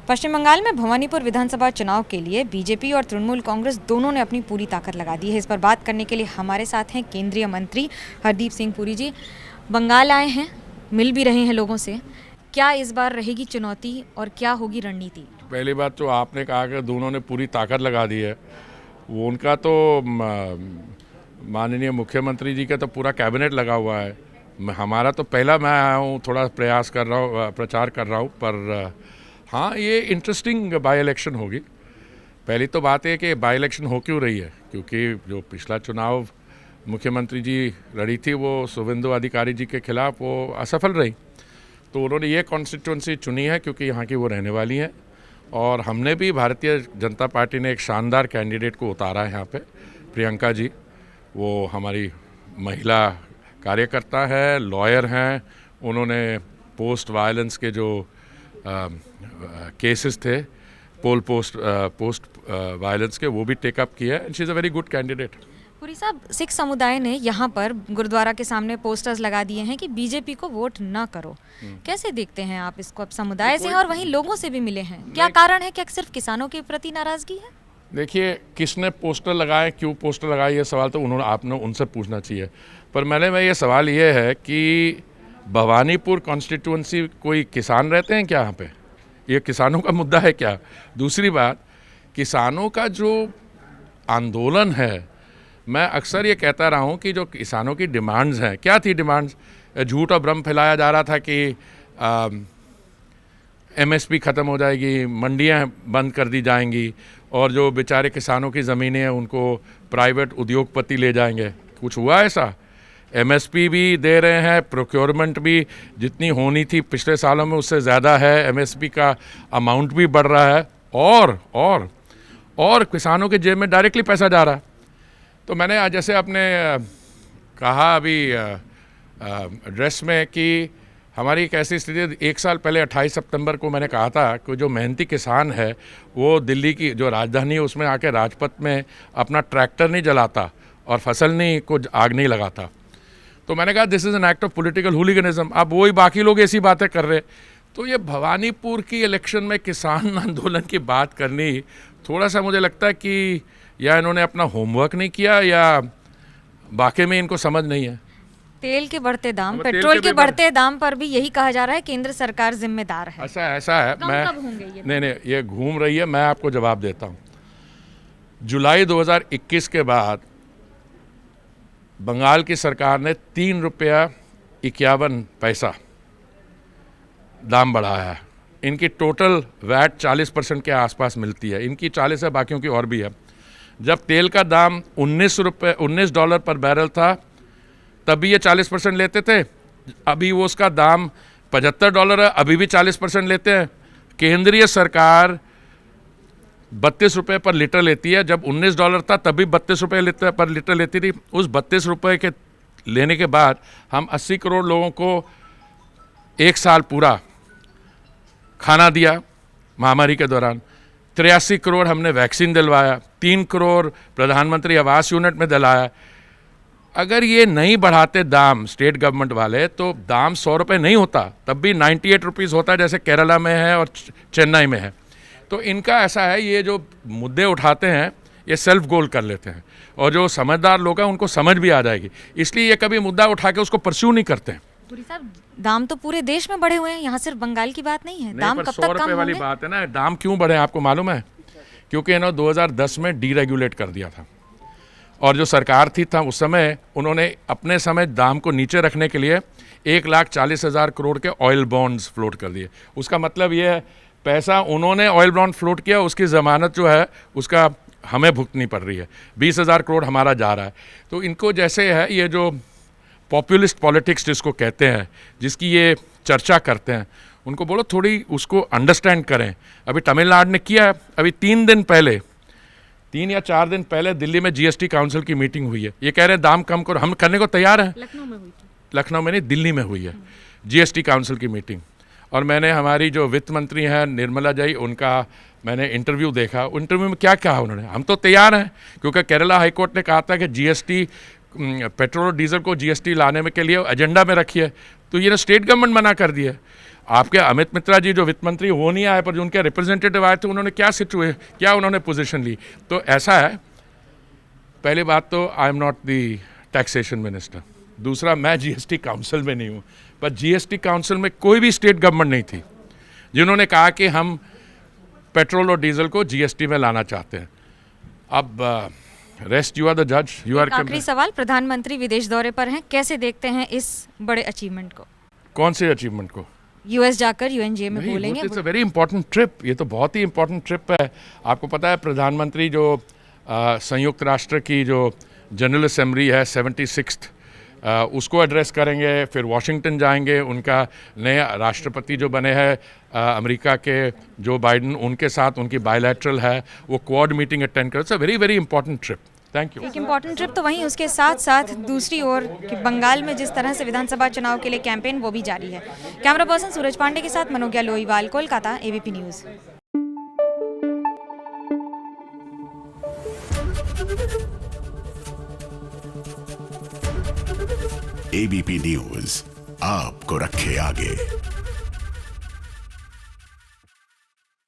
पश्चिम बंगाल में भवानीपुर विधानसभा चुनाव के लिए बीजेपी और तृणमूल कांग्रेस दोनों ने अपनी पूरी ताकत लगा दी है। इस पर बात करने के लिए हमारे साथ हैं केंद्रीय मंत्री हरदीप सिंह पुरी जी। बंगाल आए हैं, मिल भी रहे हैं लोगों से। क्या इस बार रहेगी चुनौती और क्या होगी रणनीति? पहली बात तो आपने कहा कि दोनों ने पूरी ताकत लगा दी है। वो उनका तो माननीय मुख्यमंत्री जी का तो पूरा कैबिनेट लगा हुआ है। हमारा तो पहला मैं आया हूँ, थोड़ा प्रयास कर रहा हूँ, प्रचार कर रहा हूँ। पर हाँ, ये इंटरेस्टिंग बाई इलेक्शन होगी। पहली तो बात है कि बाई इलेक्शन हो क्यों रही है, क्योंकि जो पिछला चुनाव मुख्यमंत्री जी लड़ी थी वो शुभेंदु अधिकारी जी के खिलाफ वो असफल रही। तो उन्होंने ये कॉन्स्टिट्यूंसी चुनी है क्योंकि यहाँ की वो रहने वाली हैं। और हमने भी, भारतीय जनता पार्टी ने एक शानदार कैंडिडेट को उतारा है यहाँ पे, प्रियंका जी। वो हमारी महिला कार्यकर्ता है, लॉयर हैं। उन्होंने पोस्ट वायलेंस के जो केसेस थे, पोस्ट वायलेंस के, वो भी टेकअप किया है। She is a very good candidate. Puri साहब, सिख समुदाय ने यहाँ पर गुरुद्वारा के सामने पोस्टर्स लगा दिए हैं कि बीजेपी को वोट न करो। कैसे देखते हैं आप इसको? अब समुदाय से और वहीं लोगों से भी मिले हैं, क्या कारण है? क्या सिर्फ किसानों के प्रति नाराजगी है? देखिए, किसने पोस्टर लगाए, क्यों पोस्टर लगाए, ये सवाल तो आपने उनसे पूछना चाहिए। पर मैं ये सवाल ये है कि भवानीपुर कॉन्स्टिट्यूंसी कोई किसान रहते हैं क्या यहाँ पे? ये किसानों का मुद्दा है क्या? दूसरी बात, किसानों का जो आंदोलन है, मैं अक्सर ये कहता रहा हूँ कि जो किसानों की डिमांड्स हैं, क्या थी डिमांड्स? झूठ और भ्रम फैलाया जा रहा था कि MSP ख़त्म हो जाएगी, मंडियाँ बंद कर दी जाएंगी और जो बेचारे किसानों की ज़मीनें हैं उनको प्राइवेट उद्योगपति ले जाएंगे। कुछ हुआ ऐसा? MSP भी दे रहे हैं, प्रोक्योरमेंट भी जितनी होनी थी पिछले सालों में उससे ज़्यादा है, MSP का अमाउंट भी बढ़ रहा है और किसानों के जेब में डायरेक्टली पैसा जा रहा है। तो मैंने आज जैसे आपने कहा अभी एड्रेस में कि हमारी एक ऐसी स्थिति है, 1 साल पहले 28 सितंबर को मैंने कहा था कि जो मेहनती किसान है वो दिल्ली की जो राजधानी है उसमें आके राजपथ में अपना ट्रैक्टर नहीं जलाता और फसल नहीं को आग नहीं लगाता। तो मैंने कहा this is an act of political hooliganism. अब वही बाकी लोग ऐसी बातें कर रहे। तो ये भवानीपुर की इलेक्शन में किसान आंदोलन की बात करनी, थोड़ा सा मुझे लगता है कि या इन्होंने अपना होमवर्क नहीं किया या वाकई में इनको समझ नहीं है। तेल के बढ़ते दाम, पेट्रोल के बढ़ते दाम पर भी यही कहा जा रहा है केंद्र सरकार जिम्मेदार है। ऐसा है। मैं कब होंगे ये? नहीं, ये घूम रही है। मैं आपको जवाब देता हूँ। जुलाई 2021 के बाद बंगाल की सरकार ने 3 रुपया 51 पैसा दाम बढ़ाया है। इनकी टोटल वैट 40% के आसपास मिलती है। इनकी 40 है, बाकियों की और भी है। जब तेल का दाम $19 पर बैरल था तब भी ये 40% लेते थे। अभी वो उसका दाम $75 है, अभी भी 40% लेते हैं। केंद्रीय सरकार 32 रुपये पर लीटर लेती है। जब $19 था तब भी 32 रुपये पर लीटर लेती थी। उस 32 रुपये के लेने के बाद हम 80 करोड़ लोगों को 1 साल पूरा खाना दिया महामारी के दौरान। 83 करोड़ हमने वैक्सीन दिलवाया, 3 करोड़ प्रधानमंत्री आवास यूनिट में दिलाया। अगर ये नहीं बढ़ाते दाम स्टेट गवर्नमेंट वाले तो दाम 100 रुपये नहीं होता, तब भी 98 रुपीज़ होता जैसे केरला में है और चेन्नई में है। तो इनका ऐसा है, ये जो मुद्दे उठाते हैं ये सेल्फ गोल कर लेते हैं और जो समझदार लोग हैं उनको समझ भी आ जाएगी, इसलिए ये कभी मुद्दा उठा के उसको परस्यू नहीं करते हैं। पुरी साहब, दाम तो पूरे देश में बढ़े हुए हैं, यहाँ सिर्फ बंगाल की बात नहीं है। दाम कब तक 100 रुपये वाली बात है ना। दाम क्यों बढ़े आपको मालूम है? क्योंकि इन्होंने 2010 में डीरेगुलेट कर दिया था और जो सरकार थी उस समय उन्होंने अपने समय दाम को नीचे रखने के लिए 1,40,000 करोड़ के ऑयल बॉन्ड्स फ्लोट कर दिए। उसका मतलब ये है, पैसा उन्होंने ऑयल बॉन्ड फ्लोट किया, उसकी ज़मानत जो है उसका हमें भुगतनी पड़ रही है। 20,000 करोड़ हमारा जा रहा है। तो इनको जैसे है, ये जो पॉपुलिस्ट पॉलिटिक्स जिसको कहते हैं, जिसकी ये चर्चा करते हैं, उनको बोलो थोड़ी उसको अंडरस्टैंड करें। अभी तमिलनाडु ने किया है। अभी 3 या 4 दिन पहले दिल्ली में GST काउंसिल की मीटिंग हुई है। ये कह रहे हैं दाम कम करो, हम करने को तैयार हैं। लखनऊ में हुई थी। लखनऊ में नहीं, दिल्ली में हुई है GST काउंसिल की मीटिंग। और मैंने हमारी जो वित्त मंत्री हैं निर्मला जी, उनका मैंने इंटरव्यू देखा। इंटरव्यू में क्या कहा उन्होंने? हम तो तैयार हैं, क्योंकि केरला हाईकोर्ट ने कहा था कि GST पेट्रोल और डीजल को GST लाने में के लिए एजेंडा में रखी है। तो ये ना स्टेट गवर्नमेंट मना कर दिया। आपके अमित मित्रा जी जो वित्त मंत्री वो नहीं आए, पर जो उनके रिप्रेजेंटेटिव आए थे उन्होंने क्या उन्होंने पोजीशन ली। तो ऐसा है, पहली बात तो I am not the taxation minister, दूसरा मैं जीएसटी काउंसिल में नहीं हूँ, पर जीएसटी काउंसिल में कोई भी स्टेट गवर्नमेंट नहीं थी जिन्होंने कहा कि हम पेट्रोल और डीजल को जीएसटी में लाना चाहते हैं। अब रेस्ट यू आर द जज, यू आर। आखिरी सवाल, प्रधानमंत्री विदेश दौरे पर हैं, कैसे देखते हैं इस बड़े अचीवमेंट को? कौन से अचीवमेंट को? यूएस जाकर यूएनजीए में बोलेंगे। It's a very important trip, ये तो बहुत ही इंपॉर्टेंट ट्रिप है। आपको पता है प्रधानमंत्री जो संयुक्त राष्ट्र की जो जनरल असेंबली है 76th उसको एड्रेस करेंगे, फिर वॉशिंगटन जाएंगे, उनका नए राष्ट्रपति जो बने हैं अमेरिका के जो बाइडन, उनके साथ उनकी बायलैटरल है, वो क्वाड मीटिंग अटेंड कर। It's a very very important trip. Thank you. एक इम्पॉर्टेंट ट्रिप तो वहीं, उसके साथ साथ दूसरी ओर कि बंगाल में जिस तरह से विधानसभा चुनाव के लिए कैंपेन वो भी जारी है। कैमरा पर्सन सूरज पांडे के साथ Manogya Loiwal, Kolkata, ABP news. ABP news आपको रखे आगे।